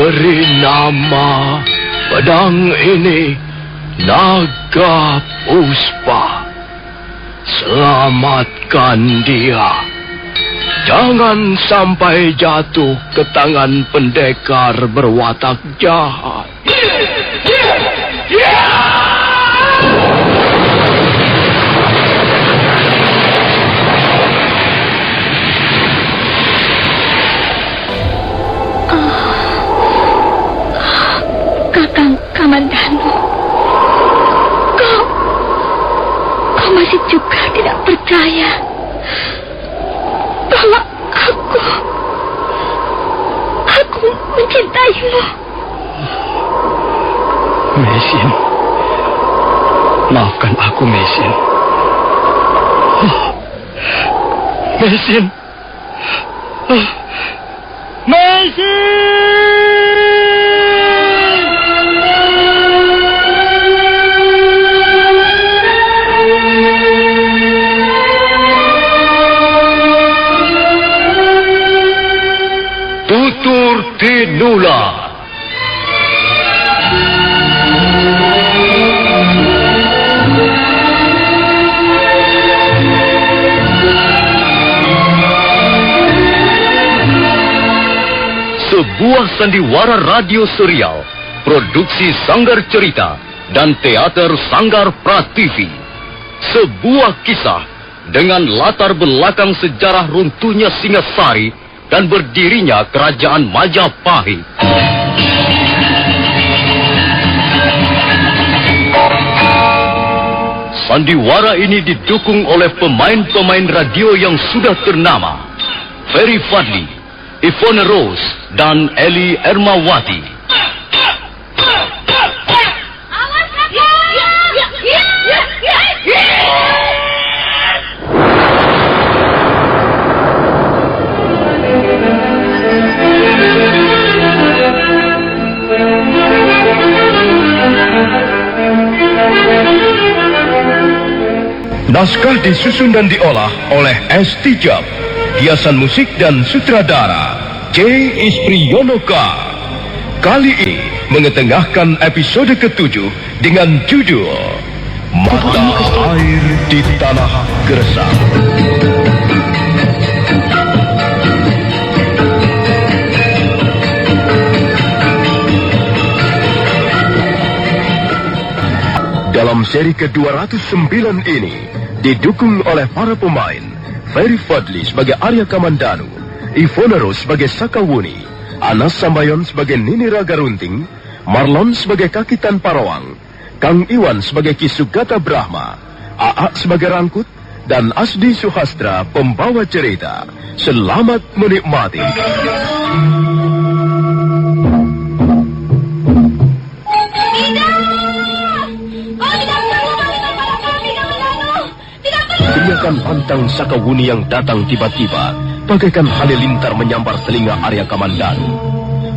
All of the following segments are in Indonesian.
Beri nama pedang ini Naga Puspa. Selamatkan dia. Jangan sampai jatuh ke tangan pendekar berwatak jahat. Kakang Kamandanu, kau masih juga tidak percaya bahwa aku mencintaimu. Mesin, maafkan aku, Mesin. Mesin. Mesin! Tutur Tinula. Sebuah sandiwara radio serial, produksi Sanggar Cerita dan teater Sanggar Prativi. Sebuah kisah dengan latar belakang sejarah runtuhnya Singasari dan berdirinya Kerajaan Majapahit. Sandiwara ini didukung oleh pemain-pemain radio yang sudah ternama. Ferry Fadli, Ivone Rose, dan Eli Ermawati. Naskah disusun dan diolah oleh S. Tijab. Hiasan musik dan sutradara C. Ispriyonoka. Kali ini mengetengahkan episode ke-7 dengan judul Mata Air di Tanah Gersang. Dalam seri ke-209 ini didukung oleh para pemain Ferry Fadli sebagai Arya Kamandanu, Ivone Rose sebagai Sakawuni, Anas Sambayon sebagai Nini Ragarunting, Marlon sebagai Kakitan Parawang, Kang Iwan sebagai Kisugata Brahma, Aak sebagai Rangkut, dan Asdi Suhastra pembawa cerita. Selamat menikmati. Teriakan pantang Sakawuni yang datang tiba-tiba bagaikan halilintar menyambar telinga Arya Kamandanu.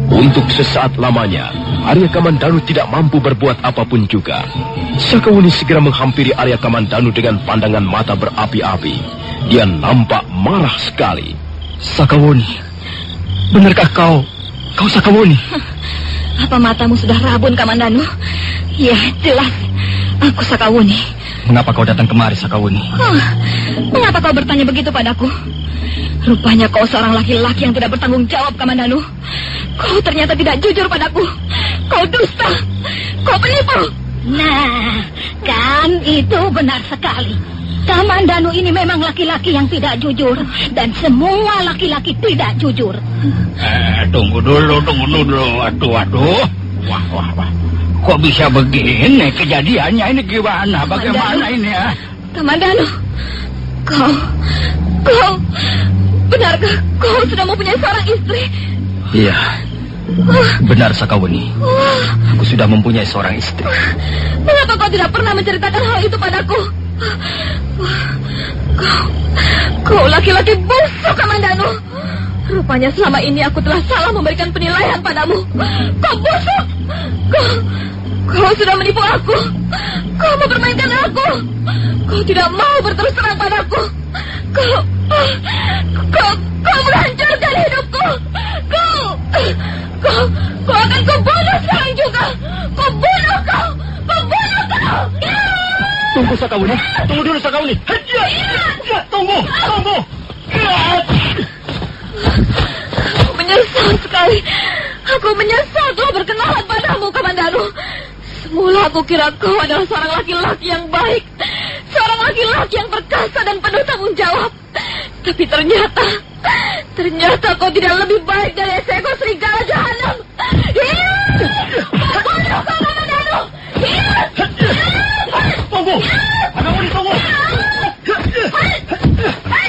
Untuk sesaat lamanya, Arya Kamandanu tidak mampu berbuat apapun juga. Sakawuni segera menghampiri Arya Kamandanu dengan pandangan mata berapi-api. Dia nampak marah sekali. Sakawuni, benarkah kau Sakawuni? Apa matamu sudah rabun, Kamandanu? Ya, jelas. Aku Sakawuni. Mengapa kau datang kemari, Sakawuni? Mengapa kau bertanya begitu padaku? Rupanya kau seorang laki-laki yang tidak bertanggung jawab, Kamandanu. Kau ternyata tidak jujur padaku. Kau dusta. Kau penipu. Nah, kan itu benar sekali. Kamandanu ini memang laki-laki yang tidak jujur. Dan semua laki-laki tidak jujur. Tunggu dulu. Aduh. Wah. Kok bisa begini kejadiannya ini gimana? Bagaimana ini ya? Kamandanu, kau benarkah kau sudah mempunyai seorang istri? Iya, benar Sakawuni. Aku sudah mempunyai seorang istri. Mengapa kau tidak pernah menceritakan hal itu padaku? Kau laki-laki busuk, Kamandanu. Rupanya selama ini aku telah salah memberikan penilaian padamu. Kau busuk. Kau sudah menipu aku. Kau mempermainkan aku. Kau tidak mau berterus terang padaku. Kau menghancurkan hidupku. Kau Kau akan kubunuh sekarang juga. Kubunuh kau. Kubunuh kau. Tunggu Sakawuni. Tunggu dulu Sakawuni. Tunggu. Aku menyesal sekali. Aku menyesal telah berkenalan padamu, Kamandanu. Semula aku kira kau adalah seorang laki-laki yang baik. Seorang laki-laki yang perkasa dan penuh tanggung jawab. Tapi ternyata kau tidak lebih baik dari seekor serigala jahanam. Bunuh kau, Kamandanu. Tunggu. Sakawuni, tunggu.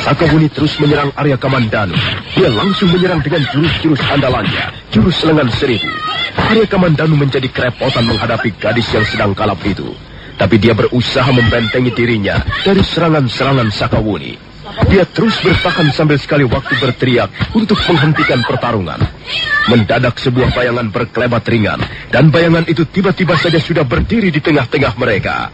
Sakawuni terus menyerang Arya Kamandanu. Dia langsung menyerang dengan jurus-jurus andalannya, jurus lengan seribu. Arya Kamandanu menjadi kerepotan menghadapi gadis yang sedang kalap itu. Tapi dia berusaha membentengi dirinya dari serangan-serangan Sakawuni. Dia terus bertahan sambil sekali waktu berteriak untuk menghentikan pertarungan. Mendadak sebuah bayangan berkelebat ringan, dan bayangan itu tiba-tiba saja sudah berdiri di tengah-tengah mereka.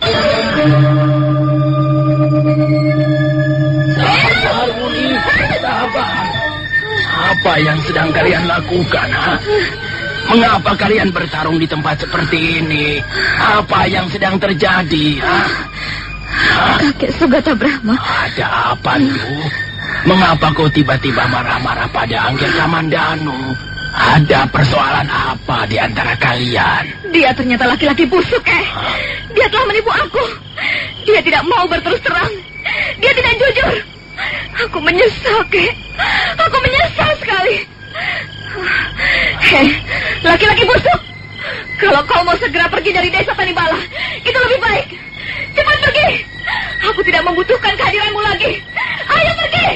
Sabar. Apa yang sedang kalian lakukan? Mengapa kalian bertarung di tempat seperti ini? Apa yang sedang terjadi? Kakek Sugata Brahma. Ada apa lu? Mengapa kau tiba-tiba marah-marah pada Angger Kamandanu? Ada persoalan apa di antara kalian? Dia ternyata laki-laki busuk, Dia telah menipu aku. Dia tidak mau berterus terang. Dia tidak jujur. Aku menyesal, Aku menyesal sekali. Laki-laki busuk. Kalau kau mau segera pergi dari desa Tanibala, itu lebih baik. Cepat pergi. Aku tidak membutuhkan kehadiranmu lagi. Ayo pergi.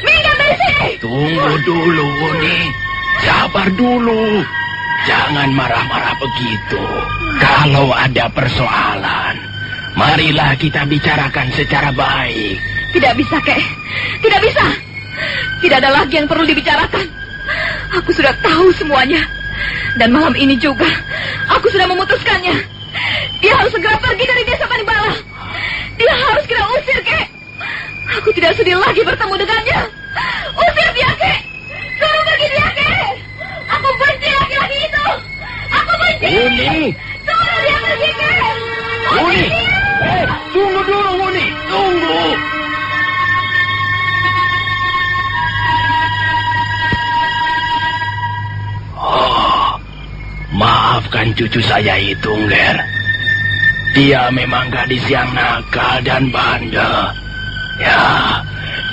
Minggat dari sini. Tunggu dulu, Wuni. Sabar dulu. Jangan marah-marah begitu. Kalau ada persoalan, marilah kita bicarakan secara baik. Tidak bisa, Tidak bisa. Tidak ada lagi yang perlu dibicarakan. Aku sudah tahu semuanya. Dan malam ini juga, aku sudah memutuskannya. Dia harus segera pergi dari desa Panibala. Dia harus kita usir, Aku tidak sedih lagi bertemu dengannya. Usir dia, Suruh pergi dia, Aku benci laki-laki itu. Aku benci. Wuni. Suruh dia pergi, Wuni. Tunggu dulu, Wuni. Tunggu. Maafkan cucu saya itu, Ngger. Dia memang gadis yang nakal dan bandel. Ya,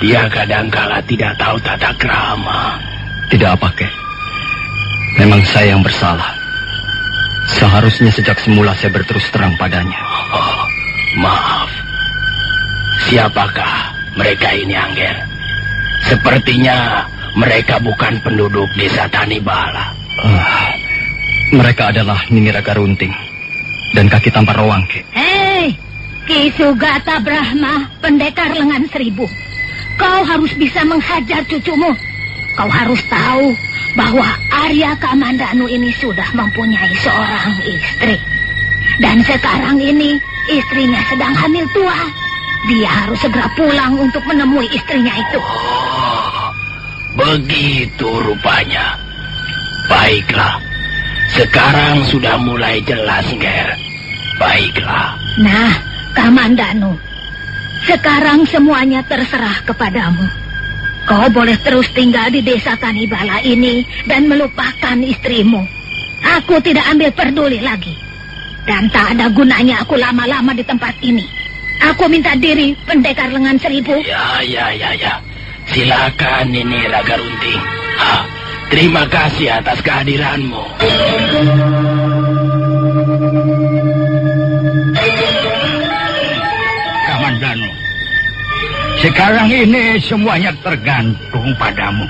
dia kadangkala tidak tahu tata krama. Tidak apa, Kek. Memang saya yang bersalah. Seharusnya sejak semula saya berterus terang padanya. Oh, maaf. Siapakah mereka ini, Angger? Sepertinya mereka bukan penduduk desa Tanibala. Mereka adalah Nini Raga Runting dan Kaki Tampar Roang, Kek. Ki Sugata Brahma, pendekar lengan seribu. Kau harus bisa menghajar cucumu. Kau harus tahu bahwa Arya Kamandanu ini sudah mempunyai seorang istri. Dan sekarang ini istrinya sedang hamil tua. Dia harus segera pulang untuk menemui istrinya itu. Oh, begitu rupanya. Baiklah. Sekarang sudah mulai jelas, Ngger. Baiklah. Nah, Kamandanu, sekarang semuanya terserah kepadamu. Kau boleh terus tinggal di desa Tanibala ini dan melupakan istrimu. Aku tidak ambil peduli lagi. Dan tak ada gunanya aku lama-lama di tempat ini. Aku minta diri pendekar lengan seribu. Ya. Silakan, Nini Raga Runting. Terima kasih atas kehadiranmu. Kamandanu, sekarang ini semuanya tergantung padamu.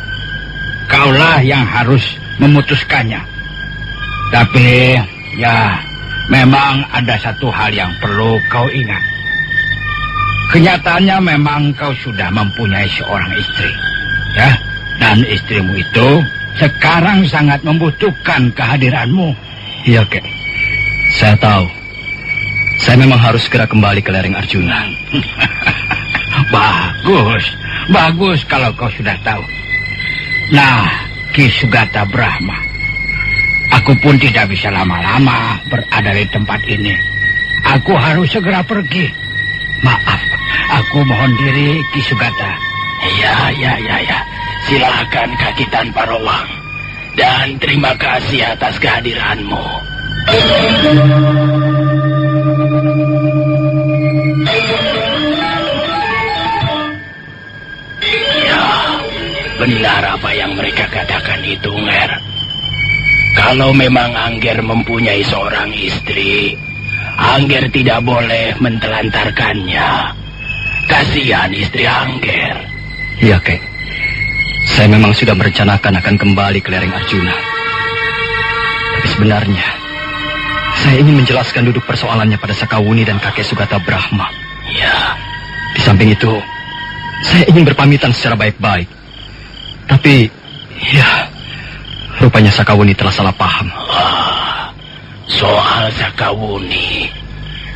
Kaulah yang harus memutuskannya. Tapi, ya, memang ada satu hal yang perlu kau ingat. Kenyataannya memang kau sudah mempunyai seorang istri. Ya, dan istrimu itu sekarang sangat membutuhkan kehadiranmu. Iya, Kek. Saya tahu. Saya memang harus segera kembali ke lereng Arjuna. Bagus kalau kau sudah tahu. Nah, Ki Sugata Brahma, Aku pun tidak bisa lama-lama berada di tempat ini. Aku harus segera pergi. Maaf, aku mohon diri, Ki Sugata. Ya. Silakan kaki tanpa ruang. Dan terima kasih atas kehadiranmu. Ya, benar apa yang mereka katakan itu, Nger. Kalau memang Angger mempunyai seorang istri, Angger tidak boleh mentelantarkannya. Kasihan istri Angger. Iya, Kek. Saya memang sudah merencanakan akan kembali ke lereng Arjuna. Tapi sebenarnya, saya ingin menjelaskan duduk persoalannya pada Sakawuni dan kakek Sugata Brahma. Ya. Di samping itu, saya ingin berpamitan secara baik-baik. Tapi, ya, rupanya Sakawuni telah salah paham. Soal Sakawuni,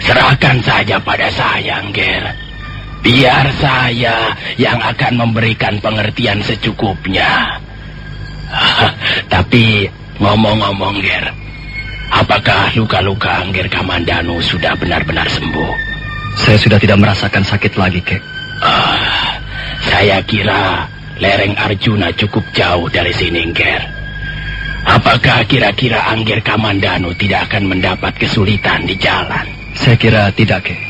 serahkan saja pada saya, Angger. Biar saya yang akan memberikan pengertian secukupnya. Tapi ngomong-ngomong, Ger, apakah luka-luka Angger Kamandanu sudah benar-benar sembuh? Saya sudah tidak merasakan sakit lagi, Kek. Saya kira lereng Arjuna cukup jauh dari sini, Ger. Apakah kira-kira Angger Kamandanu tidak akan mendapat kesulitan di jalan? Saya kira tidak, Kek.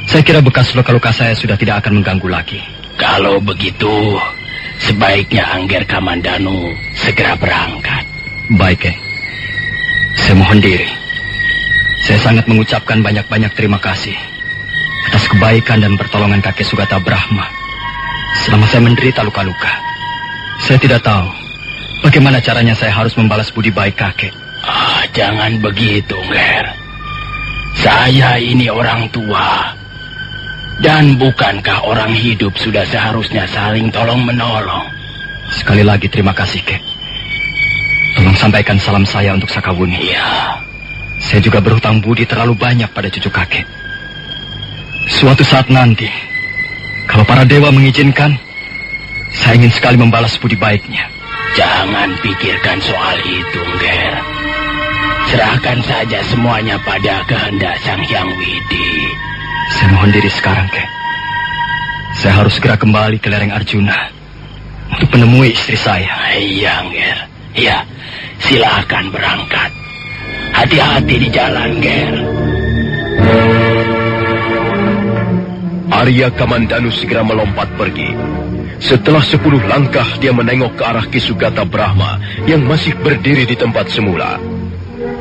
Saya kira bekas luka-luka saya sudah tidak akan mengganggu lagi. Kalau begitu, sebaiknya Angger Kamandanu segera berangkat. Baik, Kek. Saya mohon diri. Saya sangat mengucapkan banyak-banyak terima kasih atas kebaikan dan pertolongan kakek Sugata Brahma selama saya menderita luka-luka. Saya tidak tahu bagaimana caranya saya harus membalas budi baik kakek. Jangan begitu, Nger. Saya ini orang tua. Dan bukankah orang hidup sudah seharusnya saling tolong-menolong? Sekali lagi terima kasih, Kek. Tolong sampaikan salam saya untuk Sakawuni. Iya. Saya juga berhutang budi terlalu banyak pada cucu kakek. Suatu saat nanti, kalau para dewa mengizinkan, saya ingin sekali membalas budi baiknya. Jangan pikirkan soal itu, Nger. Serahkan saja semuanya pada kehendak Sang Hyang Widi. Saya mohon diri sekarang, Kek. Saya harus segera kembali ke lereng Arjuna untuk menemui istri saya. Iya, Nger. Iya, silakan berangkat. Hati-hati di jalan, Nger. Arya Kamandanu segera melompat pergi. Setelah 10 langkah, dia menengok ke arah Ki Sugata Brahma yang masih berdiri di tempat semula.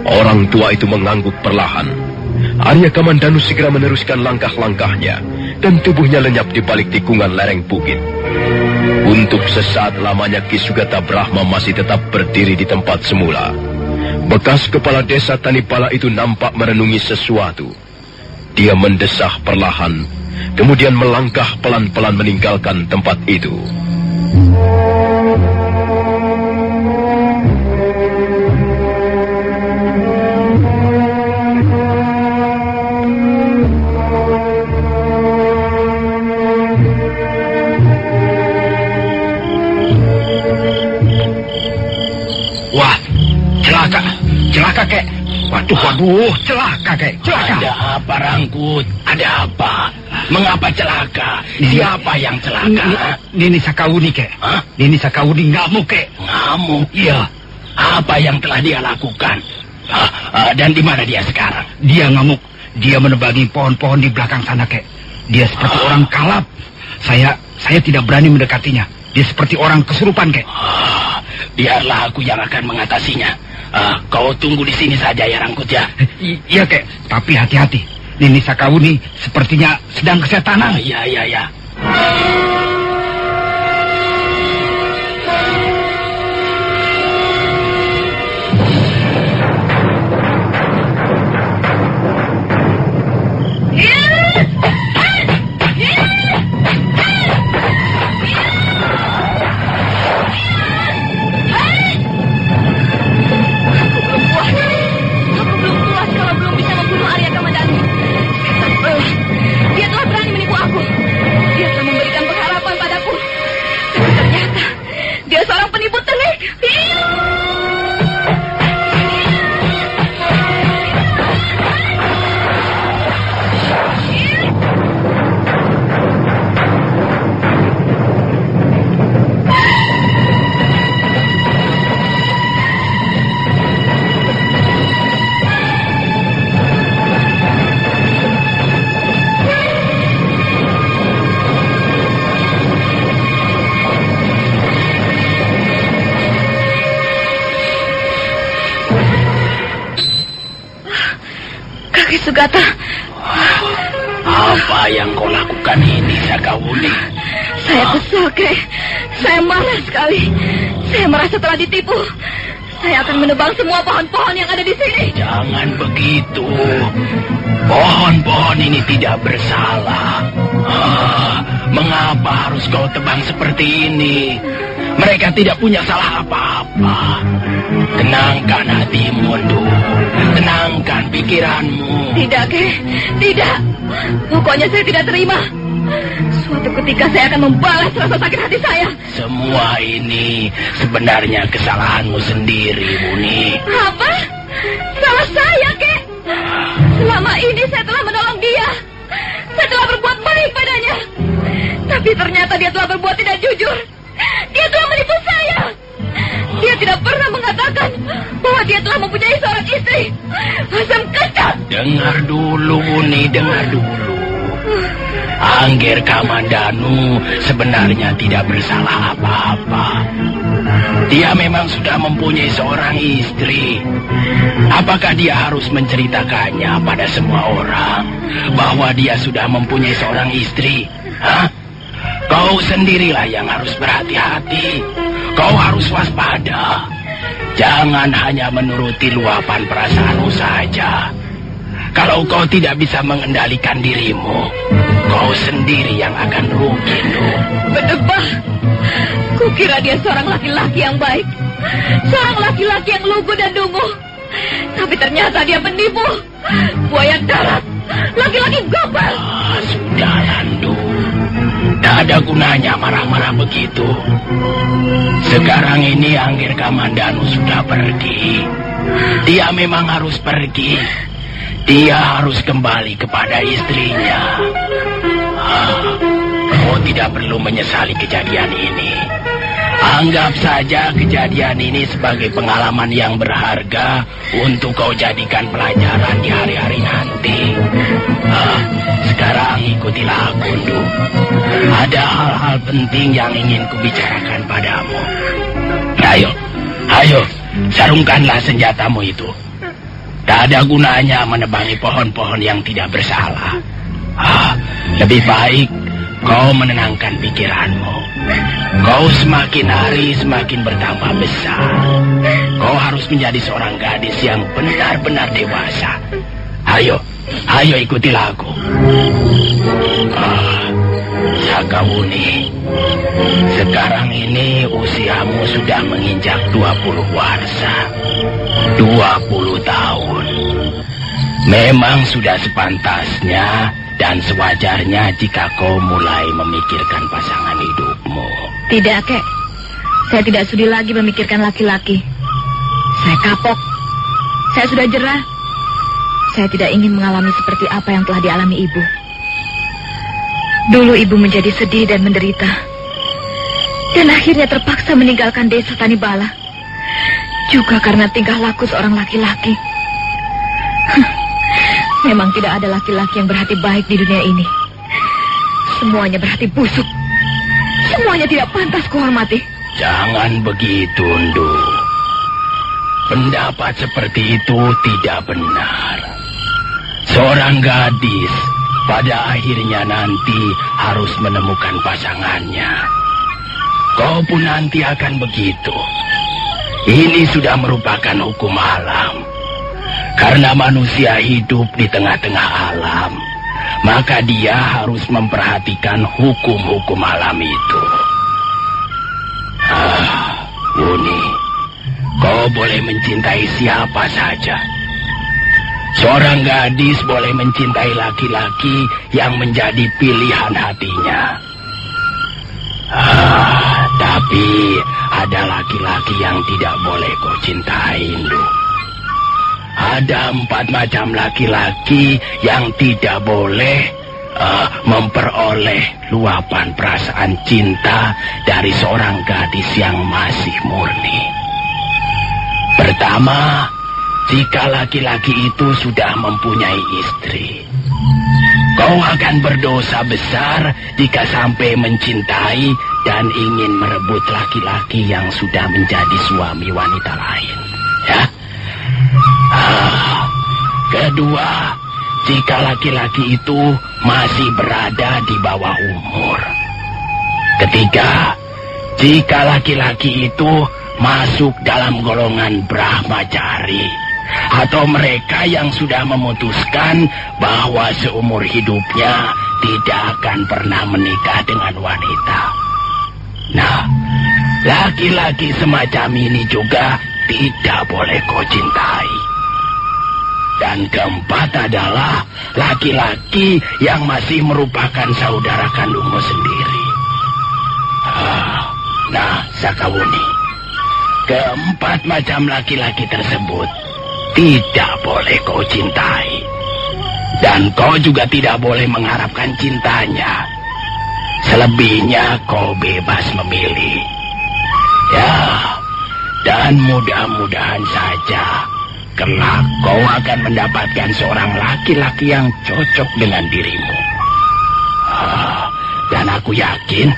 Orang tua itu mengangguk perlahan. Arya Kamandanu segera meneruskan langkah-langkahnya dan tubuhnya lenyap di balik tikungan lereng bukit. Untuk sesaat lamanya Ki Sugata Brahma masih tetap berdiri di tempat semula. Bekas kepala desa Tanipala itu nampak merenungi sesuatu. Dia mendesah perlahan, kemudian melangkah pelan-pelan meninggalkan tempat itu. Celaka, Kek. Waduh, celaka, Kek. Celaka. Ada apa, Rangkut? Ada apa? Mengapa celaka? Siapa yang celaka? Nini Sakawuni, Kek. Hah? Nini Sakawuni ngamuk, Kek. Ngamuk? Iya. Apa yang telah dia lakukan? Dan di mana dia sekarang? Dia ngamuk. Dia menebangi pohon-pohon di belakang sana, Kek. Dia seperti orang kalap. Saya tidak berani mendekatinya. Dia seperti orang kesurupan, Kek. Biarlah aku yang akan mengatasinya. Kau tunggu di sini saja ya, Rangkut, ya. Iya, Kek. Tapi hati-hati. Nini Sakawuni sepertinya sedang kesetanan. Iya. Dia telah berani menipu aku. Dia telah memberikan penghargaan Sugata. Apa yang kau lakukan ini, Sakawuni? Saya kesal, Kek. Saya marah sekali. Saya merasa telah ditipu. Saya akan menebang semua pohon-pohon yang ada di sini. Jangan begitu. Pohon-pohon ini tidak bersalah. Mengapa harus kau tebang seperti ini? Mereka tidak punya salah apa-apa. Tenangkan hatimu, Ndu. Tenangkan pikiranmu. Tidak, Kek. Tidak. Pokoknya saya tidak terima. Suatu ketika saya akan membalas rasa sakit hati saya. Semua ini sebenarnya kesalahanmu sendiri, Muni. Apa? Salah saya, Kek? Selama ini saya telah menolong dia. Saya telah berbuat baik padanya. Tapi ternyata dia telah berbuat tidak jujur. Dia telah menipu saya. Dia tidak pernah mengatakan bahwa dia telah mempunyai seorang istri. Asam kecat. Dengar dulu, Muni, dengar dulu. Angger Kamandanu sebenarnya tidak bersalah apa-apa. Dia memang sudah mempunyai seorang istri. Apakah dia harus menceritakannya pada semua orang bahwa dia sudah mempunyai seorang istri? Hah? Kau sendirilah yang harus berhati-hati. Kau harus waspada. Jangan hanya menuruti luapan perasaanmu saja. Kalau kau tidak bisa mengendalikan dirimu, kau sendiri yang akan rugi, Ndu. Berdebah. Kukira dia seorang laki-laki yang baik. Seorang laki-laki yang lugu dan dungu. Tapi ternyata dia penipu. Buaya darat. Laki-laki gombal. Sudahlah, Ndu. Tak ada gunanya marah-marah begitu. Sekarang ini Angger Kamandanu sudah pergi. Dia memang harus pergi. Dia harus kembali kepada istrinya. Kau tidak perlu menyesali kejadian ini. Anggap saja kejadian ini sebagai pengalaman yang berharga untuk kau jadikan pelajaran di hari-hari nanti. Sekarang ikutilah aku, Ndu. Ada hal-hal penting yang ingin kubicarakan padamu. Ayo, sarungkanlah senjatamu itu. Tak ada gunanya menebangi pohon-pohon yang tidak bersalah. Lebih baik kau menenangkan pikiranmu. Kau semakin hari semakin bertambah besar. Kau harus menjadi seorang gadis yang benar-benar dewasa. Ayo ikutilah aku. Sakawuni, sekarang ini usiamu sudah menginjak 20 warsa. 20 tahun. Memang sudah sepantasnya dan sewajarnya jika kau mulai memikirkan pasangan hidupmu. Tidak, Kek. Saya tidak sudi lagi memikirkan laki-laki. Saya kapok. Saya sudah jerah. Saya tidak ingin mengalami seperti apa yang telah dialami ibu. Dulu ibu menjadi sedih dan menderita. Dan akhirnya terpaksa meninggalkan desa Tanibala. Juga karena tingkah laku seorang laki-laki. Memang tidak ada laki-laki yang berhati baik di dunia ini. Semuanya berhati busuk. Semuanya tidak pantas kuhormati. Jangan begitu, Ndu. Pendapat seperti itu tidak benar. Seorang gadis pada akhirnya nanti harus menemukan pasangannya. Kau pun nanti akan begitu. Ini sudah merupakan hukum alam. Karena manusia hidup di tengah-tengah alam, maka dia harus memperhatikan hukum-hukum alam itu. Wuni, kau boleh mencintai siapa saja. Seorang gadis boleh mencintai laki-laki yang menjadi pilihan hatinya. Tapi ada laki-laki yang tidak boleh kau cintai, Ndu. Ada 4 macam laki-laki yang tidak boleh memperoleh luapan perasaan cinta dari seorang gadis yang masih murni. Pertama, jika laki-laki itu sudah mempunyai istri, kau akan berdosa besar jika sampai mencintai dan ingin merebut laki-laki yang sudah menjadi suami wanita lain. Ya. Kedua, jika laki-laki itu masih berada di bawah umur. Ketiga, jika laki-laki itu masuk dalam golongan Brahmacari atau mereka yang sudah memutuskan bahwa seumur hidupnya tidak akan pernah menikah dengan wanita. Nah, laki-laki semacam ini juga tidak boleh kau cintai. Dan keempat adalah laki-laki yang masih merupakan saudara kandungmu sendiri. Nah, Sakawuni, keempat macam laki-laki tersebut tidak boleh kau cintai. Dan kau juga tidak boleh mengharapkan cintanya. Selebihnya kau bebas memilih. Ya, dan mudah-mudahan saja kelak kau akan mendapatkan seorang laki-laki yang cocok dengan dirimu. Dan aku yakin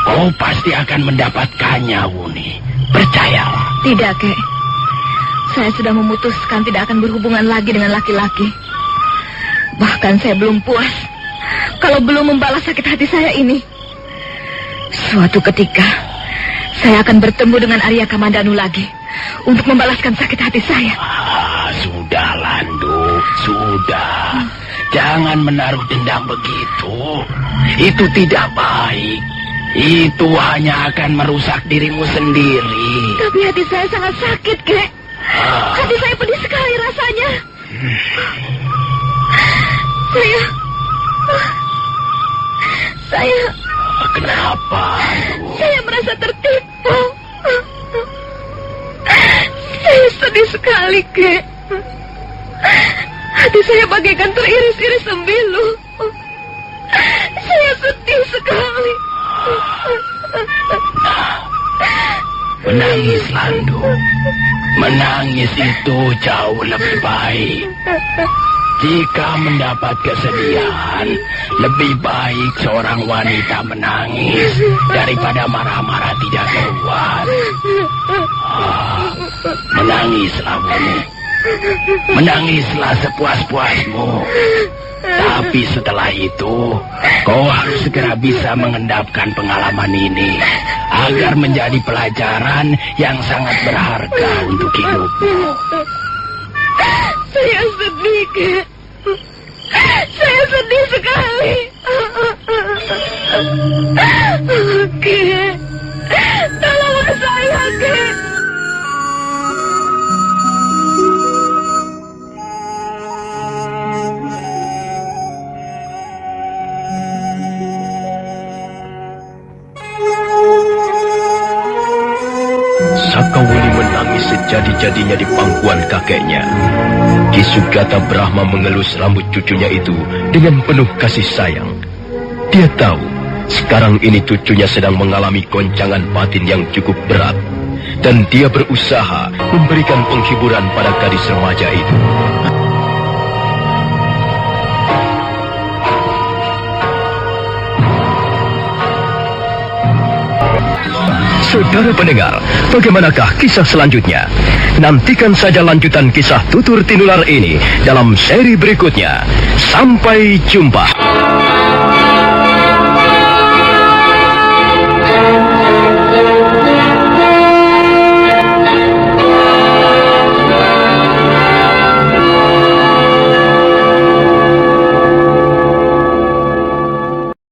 kau pasti akan mendapatkannya, Wuni. Percayalah. Tidak, Kek. Saya sudah memutuskan tidak akan berhubungan lagi dengan laki-laki. Bahkan saya belum puas kalau belum membalas sakit hati saya ini. Suatu ketika saya akan bertemu dengan Arya Kamandanu lagi untuk membalaskan sakit hati saya. Sudah, Landu, sudah. Jangan menaruh dendam begitu. Itu tidak baik. Itu hanya akan merusak dirimu sendiri. Tapi hati saya sangat sakit, Kek. Hati saya pedih sekali rasanya. Saya... Kenapa? Saya merasa tertipu. Saya sedih sekali, Kek. Hati saya bagaikan teriris-iris sembilu. Saya sedih sekali. Menangis, Landu. Menangis itu jauh lebih baik. Jika mendapat kesedihan, lebih baik seorang wanita menangis daripada marah-marah tidak keluar. Menangislah, Wuni. Menangislah sepuas-puasmu. Tapi setelah itu, kau harus segera bisa mengendapkan pengalaman ini agar menjadi pelajaran yang sangat berharga untuk hidupmu. Saya sedih, Kek. Saya sedih sekali. Kek, tolonglah saya, Kek. Sakawuni menangis sejadi-jadinya di pangkuan kakeknya. Ki Sugata Brahma mengelus rambut cucunya itu dengan penuh kasih sayang. Dia tahu sekarang ini cucunya sedang mengalami goncangan batin yang cukup berat. Dan dia berusaha memberikan penghiburan pada gadis remaja itu. Saudara pendengar, bagaimanakah kisah selanjutnya? Nantikan saja lanjutan kisah Tutur Tinular ini dalam seri berikutnya. Sampai jumpa.